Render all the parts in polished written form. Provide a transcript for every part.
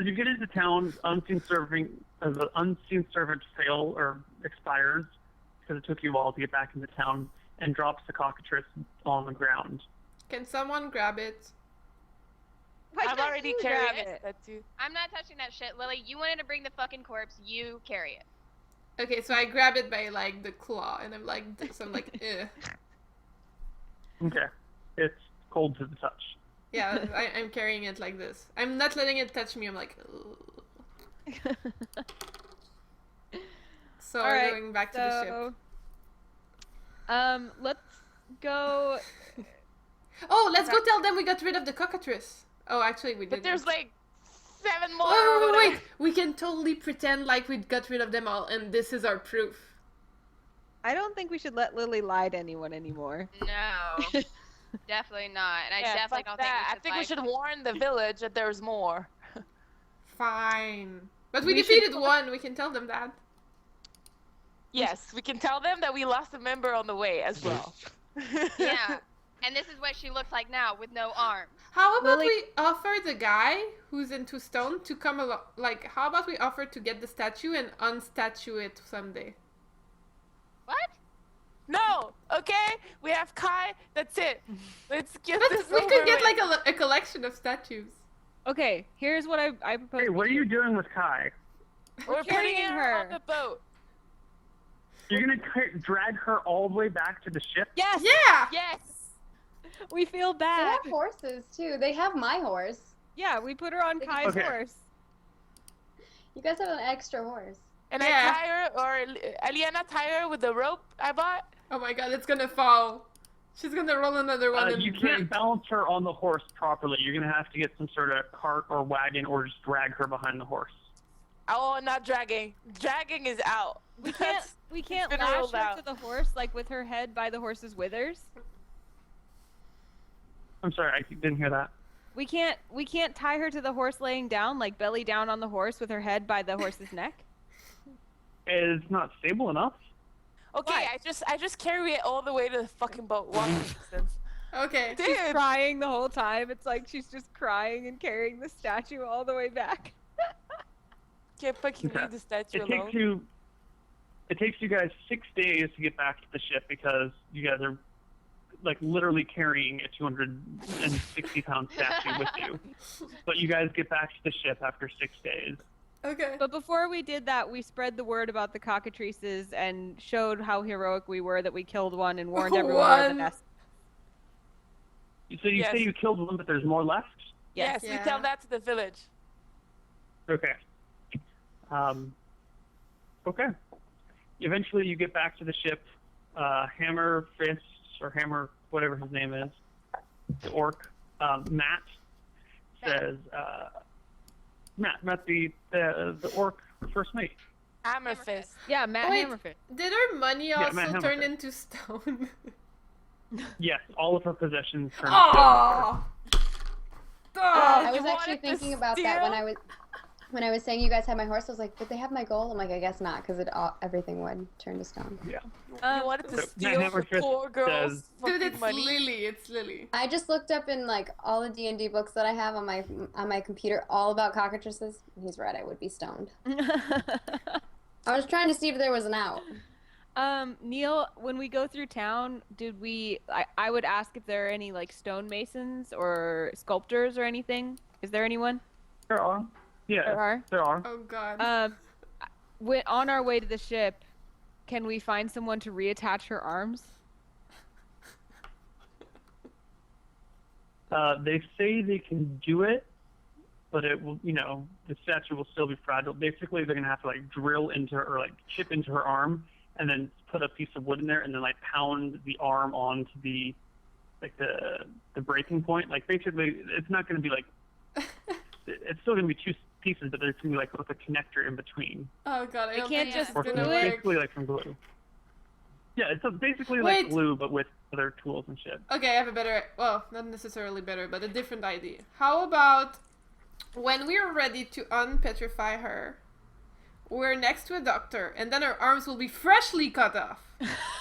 as you get into town, the unseen servant fail or expires because it took you a while to get back into town, and drops the cockatrice on the ground. Can someone grab it? I've already carried it. I'm not touching that shit, Lily. You wanted to bring the fucking corpse. You carry it. Okay, so I grab it by like the claw, and I'm like, eh. Okay. It's cold to the touch. Yeah, I'm carrying it like this. I'm not letting it touch me. I'm like, ugh. So we're going back to the ship. Let's go. Oh, let's go tell them we got rid of the cockatrice. Oh, actually, we didn't. But there's like 7 more. Wait. We can totally pretend like we got rid of them all, and this is our proof. I don't think we should let Lily lie to anyone anymore. No. Definitely not. And I definitely don't think we should warn the village that there's more. Fine. But we defeated one. We can tell them that. Yes, we can tell them that we lost a member on the way as well. Yeah. And this is what she looks like now with no arms. How about we offer the guy who's into stone to come along? Like, how about we offer to get the statue and unstatue it someday? What? No, okay? We have Kai. That's it. Let's get this over we could get with. like a collection of statues. Okay, here's what I propose. Hey, what are you doing with Kai? We're putting her on the boat. You're gonna drag her all the way back to the ship? Yes! Yeah! Yes! We feel They bad. have horses, too. They have my horse. Yeah, we put her on Kai's horse. You guys have an extra horse. And I tie her, or Aliana tie her with the rope I bought. Oh my god, it's gonna fall. She's gonna roll another one and You can't balance her on the horse properly. You're gonna have to get some sort of cart or wagon or just drag her behind the horse. Oh, not dragging. Dragging is out. We can't lash her to the horse, like with her head by the horse's withers. I'm sorry, I didn't hear that. We can't tie her to the horse laying down, like belly down on the horse with her head by the horse's neck. It's not stable enough. Okay, I just carry it all the way to the fucking boat. Walking distance. Okay. She's crying the whole time. It's like she's just crying and carrying the statue all the way back. Can't fucking leave the statue alone. It takes you guys 6 days to get back to the ship because you guys are like literally carrying a 260-pound statue with you. But you guys get back to the ship after 6 days. Okay. But before we did that, we spread the word about the cockatrices and showed how heroic we were that we killed one and warned everyone where the nest. So you say you killed one, but there's more left? Yes, we tell that to the village. Okay. Okay. Eventually you get back to the ship. Hammer Fist, or Hammer, whatever his name is, the orc, Matt, says, Matt, the orc first mate. Hammerfist. Yeah, Matt Wait, Hammerfist. Did our money also Matt turn Hammerfist. into stone? Yes, all of her possessions turned Oh! I was actually thinking about that when I was saying you guys had my horse. I was like, did they have my gold? I'm like, I guess not, because everything would turn to stone. Yeah. You wanted to steal the poor girl's Dude, it's money. Lily. It's Lily. I just looked up in like all the D&D books that I have on my computer, all about cockatrices. He's right. I would be stoned. I was trying to see if there was an out. Neal, when we go through town, I would ask if there are any like stonemasons or sculptors or anything. Is there anyone? There are. Yeah, there are. Oh god. On our way to the ship, can we find someone to reattach her arms? They say they can do it, but it will, the statue will still be fragile. Basically, they're gonna have to like drill into her, or like chip into her arm, and then put a piece of wood in there, and then like pound the arm onto the breaking point. Like basically, it's not gonna be like, it's still gonna be two pieces, but there's gonna be like with a connector in between. Oh god, I can't just it's do gonna it. work. Basically like from glue. Yeah, it's basically like glue, but with other tools and shit. Okay, I have a better, well, not necessarily better, but a different idea. How about when we're ready to unpetrify her, we're next to a doctor, and then her arms will be freshly cut off.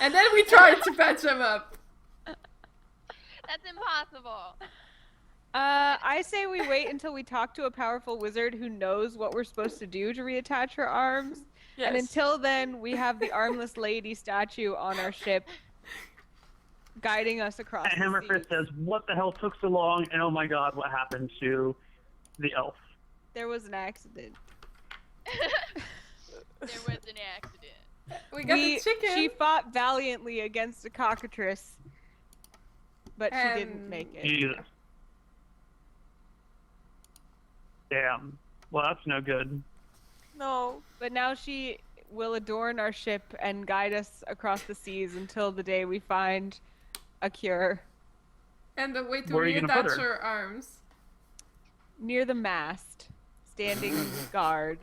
And then we try to patch them up. That's impossible. I say we wait until we talk to a powerful wizard who knows what we're supposed to do to reattach her arms. Yes. And until then, we have the armless lady statue on our ship guiding us across And the Hammerfist sea. says, "What the hell took so long?" And oh my God, what happened to the elf? There was an accident. There was an accident. We got the chicken. She fought valiantly against a cockatrice, but she didn't make it. Jesus. Damn. Well, that's no good. No. But now she will adorn our ship and guide us across the seas until the day we find a cure. And the way to Where are you gonna put reattach her? her arms. Near the mast, standing guard.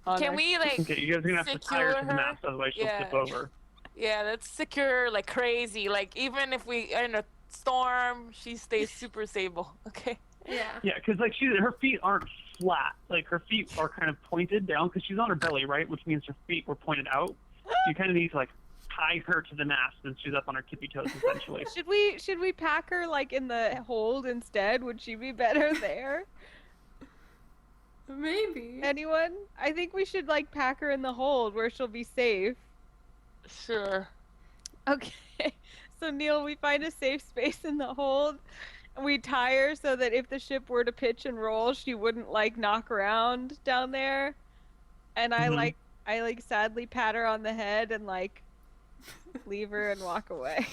On Can our we like Okay, you guys are gonna have to tie her to the secure her? mast, otherwise she'll Yeah. tip over. Yeah, let's secure her like crazy. Like even if we are in a storm, she stays super stable. Okay. Yeah. Yeah, because like her feet aren't flat. Like her feet are kind of pointed down because she's on her belly, right? Which means her feet were pointed out. So you kind of need to like tie her to the mast and she's up on her tippy toes essentially. Should we pack her like in the hold instead? Would she be better there? Maybe. Anyone? I think we should like pack her in the hold where she'll be safe. Sure. Okay. So Neal, we find a safe space in the hold. And we tie her so that if the ship were to pitch and roll, she wouldn't like knock around down there. And I Mhm. like sadly pat her on the head and like leave her and walk away.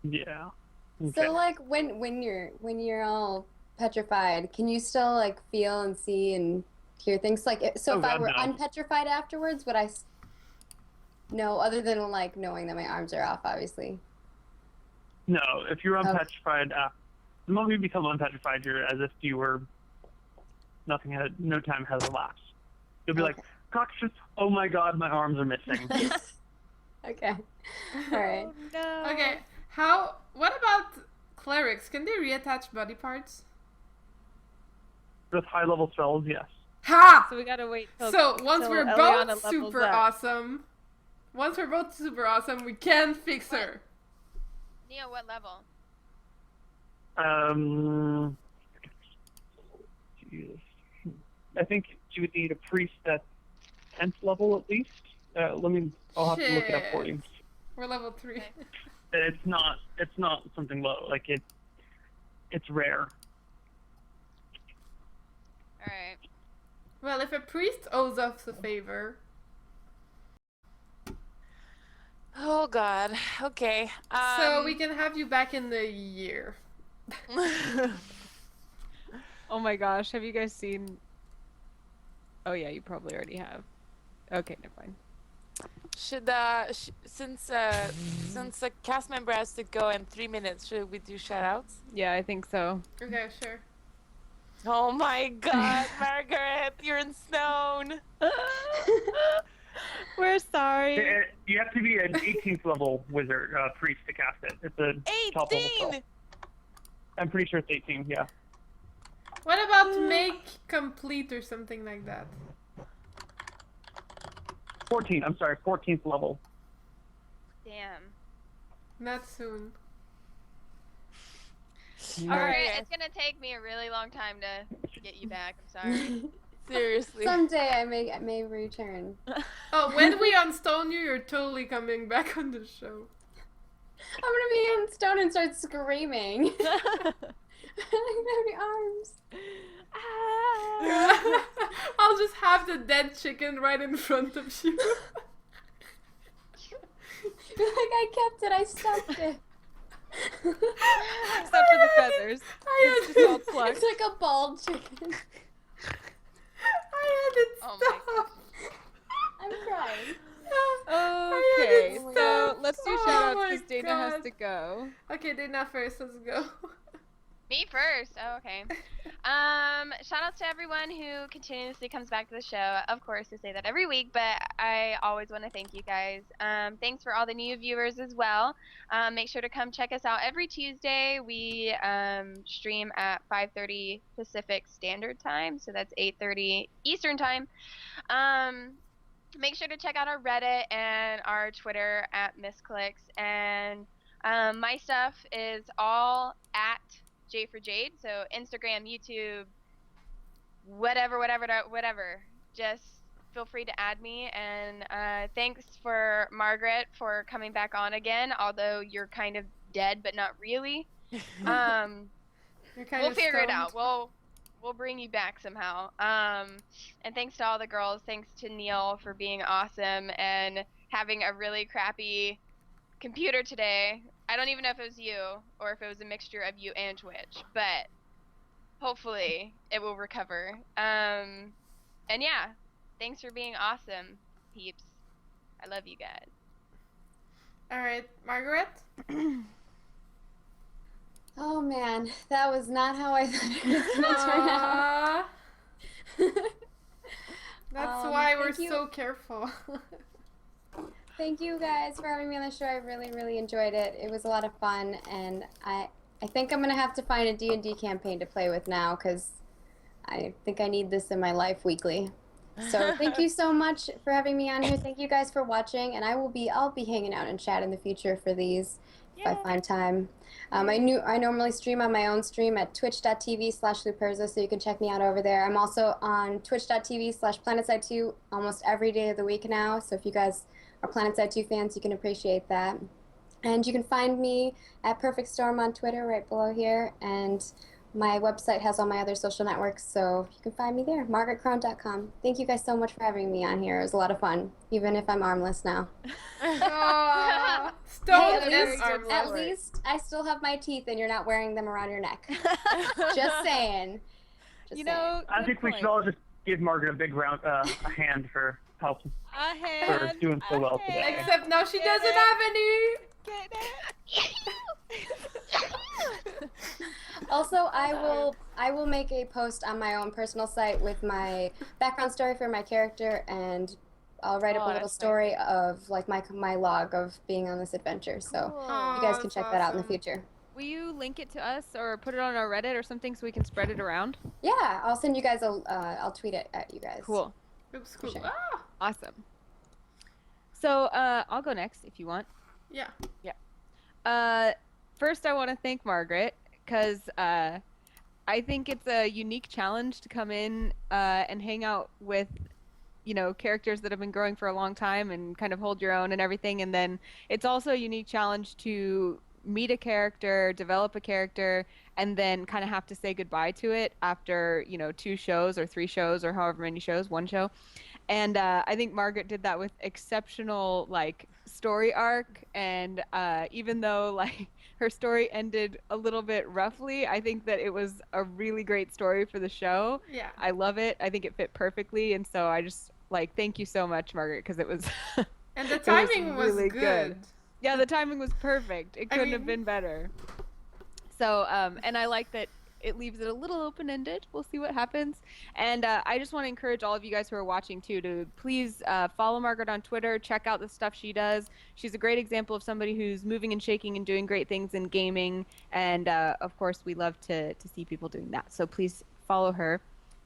Yeah. Okay. So like when you're all petrified, can you still like feel and see and hear things? Like so Oh, if I God, were no. unpetrified afterwards, would I no, other than like knowing that my arms are off, obviously. No, if you're Okay. unpetrified, the moment you become unpetrified, you're as if you were no time has elapsed. You'll be like, "Cockatrice, oh my God, my arms are missing." Okay. All right. Oh, no. Okay. What about clerics? Can they reattach body parts? With high-level spells, yes. Ha! So we gotta wait till So once till we're Eliana both levels super up. awesome, we can fix her. Neal, what level? Jesus. I think you would need a priest at 10th level at least. I'll have to look it up for you. We're level 3. Okay. It's not something low. Like it's rare. Alright. Well, if a priest owes us a favor, Oh God. Okay. so we can have you back in the year. Oh my gosh, have you guys seen? Oh yeah, you probably already have. Okay, never mind. Should since a cast member has to go in 3 minutes, should we do shoutouts? Yeah, I think so. Okay, sure. Oh my God, Margaret, you're in stone. We're sorry. You have to be an 18th level wizard priest to cast it. It's a top level 18. spell. I'm pretty sure it's 18. Yeah. What about make complete or something like that? 14. I'm sorry, 14th level. Damn. Not soon. Alright, it's gonna take me a really long time to get you back. I'm sorry. Seriously. Someday I may return. Oh, when we unstone you, you're totally coming back on the show. I'm gonna be in stone and start screaming. I don't have any arms. I'll just have the dead chicken right in front of you. You're like, I kept it, I stuffed it. Except for the feathers. It's just all plucked. It's like a bald chicken. I had it Oh my stuffed. I'm crying. Okay, Oh my so God. let's do Oh shoutouts my because Dana has God. to go. Okay, Dana first, let's go. Me first. Oh, okay. Shout out to everyone who continuously comes back to the show. Of course, I say that every week, but I always want to thank you guys. Thanks for all the new viewers as well. Make sure to come check us out every Tuesday. We stream at 5:30 Pacific Standard Time, so that's 8:30 Eastern Time. Make sure to check out our Reddit and our Twitter at Misscliks, and my stuff is all at JforJade. So Instagram, YouTube, whatever. Just feel free to add me. And thanks for Margaret for coming back on again, although you're kind of dead, but not really. We'll figure it out. We'll bring you back somehow. And thanks to all the girls. Thanks to Neal for being awesome and having a really crappy computer today. I don't even know if it was you or if it was a mixture of you and Twitch, but hopefully it will recover. And yeah, thanks for being awesome, peeps. I love you guys. All right, Margaret? Oh man, that was not how I thought it was going to turn out. That's why we're so careful. Thank you guys for having me on the show. I really, really enjoyed it. It was a lot of fun, and I think I'm going to have to find a D&D campaign to play with now, because I think I need this in my life weekly. So thank you so much for having me on here. Thank you guys for watching, and I'll be hanging out in chat in the future for these if I find time. I normally stream on my own stream at twitch.tv/Luperza, so you can check me out over there. I'm also on twitch.tv/PlanetSide2 almost every day of the week now, so if you guys are PlanetSide 2 fans, you can appreciate that. And you can find me at Perfect Storm on Twitter right below here, and my website has all my other social networks, so you can find me there, margaretcrone.com. Thank you guys so much for having me on here. It was a lot of fun, even if I'm armless now. Stone Hey, is armless. at least I still have my teeth and you're not wearing them around your neck. Just saying. You know, I think we should all just give Margaret a big round, a hand for help for doing so well today. Except now she doesn't have any. Get it? Also, I will make a post on my own personal site with my background story for my character, and I'll write up a little story of like my log of being on this adventure. So you guys can check that out in the future. Will you link it to us or put it on our Reddit or something so we can spread it around? Yeah, I'll send you guys I'll tweet it at you guys. Cool. Oops, cool. Sure. Ah! Awesome. So I'll go next if you want. Yeah. First, I want to thank Margaret because I think it's a unique challenge to come in and hang out with, characters that have been growing for a long time and kind of hold your own and everything. And then it's also a unique challenge to meet a character, develop a character, and then kind of have to say goodbye to it after, 2 shows or 3 shows or however many shows, 1 show. And I think Margaret did that with exceptional, story arc. And even though, her story ended a little bit roughly, I think that it was a really great story for the show. Yeah. I love it. I think it fit perfectly. And so I just, thank you so much, Margaret, because it was And the timing was really good. Yeah, the timing was perfect. It couldn't have been better. So, and I like that it leaves it a little open-ended. We'll see what happens. And I just want to encourage all of you guys who are watching, too, to please follow Margaret on Twitter. Check out the stuff she does. She's a great example of somebody who's moving and shaking and doing great things in gaming. And, of course, we love to see people doing that. So please follow her.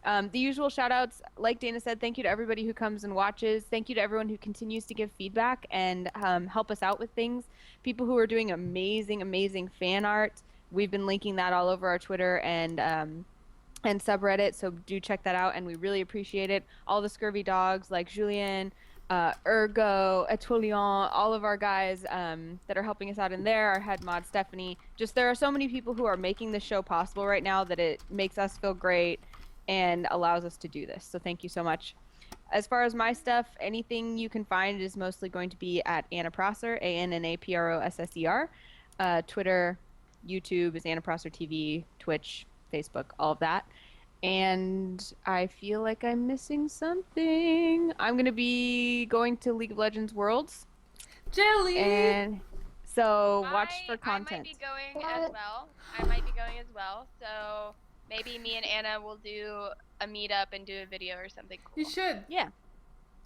The usual shout-outs, like Dana said, thank you to everybody who comes and watches. Thank you to everyone who continues to give feedback and help us out with things. People who are doing amazing, amazing fan art. We've been linking that all over our Twitter and subreddit, so do check that out, and we really appreciate it. All the scurvy dogs like Julien, Ergo, Etolion, all of our guys that are helping us out in there, our head mod Stephanie. Just there are so many people who are making this show possible right now that it makes us feel great and allows us to do this. So thank you so much. As far as my stuff, anything you can find is mostly going to be at Anna Prosser, ANNAPROSSER. Twitter, YouTube is Anna Prosser TV, Twitch, Facebook, all of that. And I feel like I'm missing something. I'm going to be going to League of Legends Worlds. Jelly! And so watch for content. I might be going as well. So maybe me and Anna will do a meetup and do a video or something cool. You should. Yeah.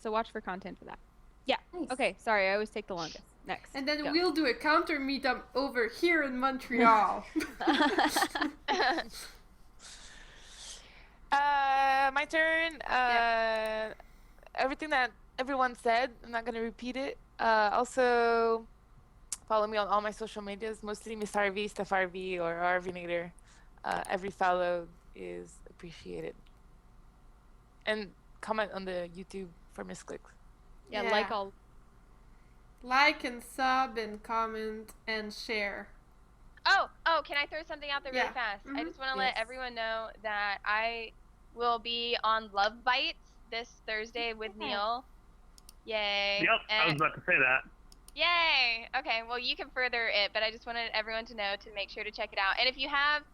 So watch for content for that. Yeah. Nice. Okay. Sorry, I always take the longest. Next. And then go. we'll do a counter meetup over here in Montreal. My turn. Everything that everyone said, I'm not going to repeat it. Also, follow me on all my social medias, mostly Missharvey, Stepharvey, or RVnator Every follow is appreciated. And comment on the YouTube for Misscliks. Yeah, Yeah. like all. Like and sub and comment and share. Oh, can I throw something out there really Yeah. fast? I Mhm. just want to let Yes. everyone know that I will be on Love Bites this Thursday with Neal. Yay. Yep, I was about to say that. Yay! Okay, well, you can further it, but I just wanted everyone to know to make sure to check it out. And if you have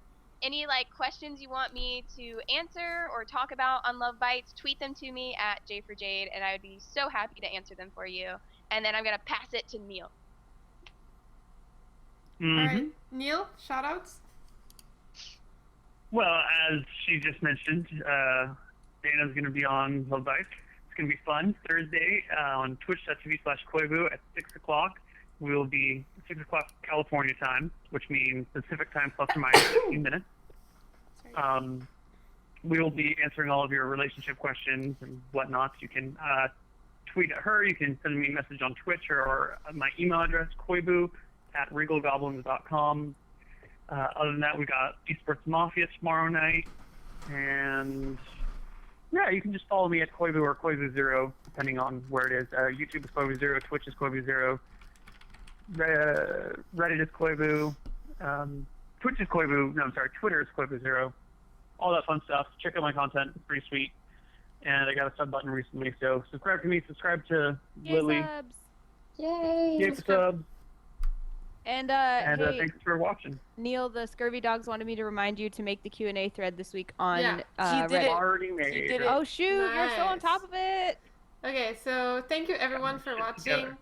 any questions you want me to answer or talk about on Love Bites, tweet them to me at JforJade, and I would be so happy to answer them for you. And then I'm gonna pass it to Neal. Mhm. Alright. Neal, shoutouts? Well, as she just mentioned, Dana's going to be on Love Bites. It's going to be fun. Thursday on twitch.tv/Koivu at 6 o'clock. We will be 6 o'clock California time, which means Pacific time plus or minus 15 minutes. We will be answering all of your relationship questions and whatnot. You can tweet at her. You can send me a message on Twitch or my email address, koivu@regalgoblins.com. Other than that, we got Esports Mafia tomorrow night. And yeah, you can just follow me at Koivu or Koivu0, depending on where it is. YouTube is Koivu0, Twitch is Koivu0, Reddit is Koivu, Twitch is Koivu, no, I'm sorry, Twitter is Koivu0. All that fun stuff. Check out my content, it's pretty sweet. And I got a sub button recently, so subscribe to me, subscribe to Lily. Subs. Yay! Yay for subs. And And hey, thanks for watching. Neal, the Scurvy Dogs wanted me to remind you to make the Q&A thread this week on Yeah. She did Reddit. it. Already made. She did it. Oh shoot, you're so on Nice. top of it. Okay, so thank you everyone for Shit watching.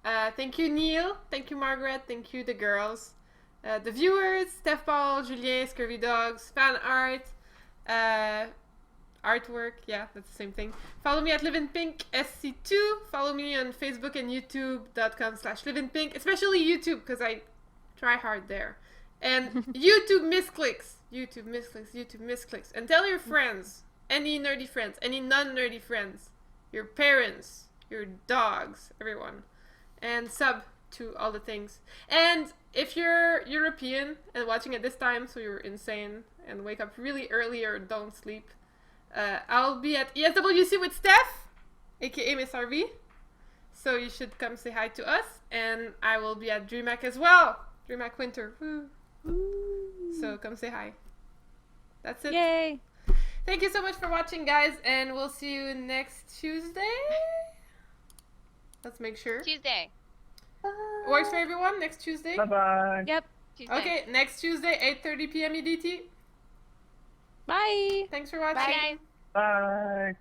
together. Thank you Neal, thank you Margaret, thank you the girls, the viewers, Steph Paul, Julien, Scurvy Dogs, fan art, artwork, yeah, that's the same thing. Follow me at LivinPink SC2. Follow me on Facebook and YouTube.com/LivinPink, especially YouTube because I try hard there. And YouTube Misscliks, YouTube Misscliks, and tell your friends, any nerdy friends, any non-nerdy friends, your parents, your dogs, everyone, and sub to all the things. And if you're European and watching at this time, so you're insane and wake up really early or don't sleep, I'll be at ESWC with Steph, aka Missharvey. So you should come say hi to us, and I will be at DreamHack as well. DreamHack Winter. Woo. So come say hi. That's it. Yay. Thank you so much for watching, guys, and we'll see you next Tuesday. Let's make sure. Tuesday. Works for everyone? Next Tuesday? Bye-bye. Yep. Tuesday. Okay, next Tuesday, 8:30 p.m. EDT. Bye. Thanks for watching. Bye, guys. Bye.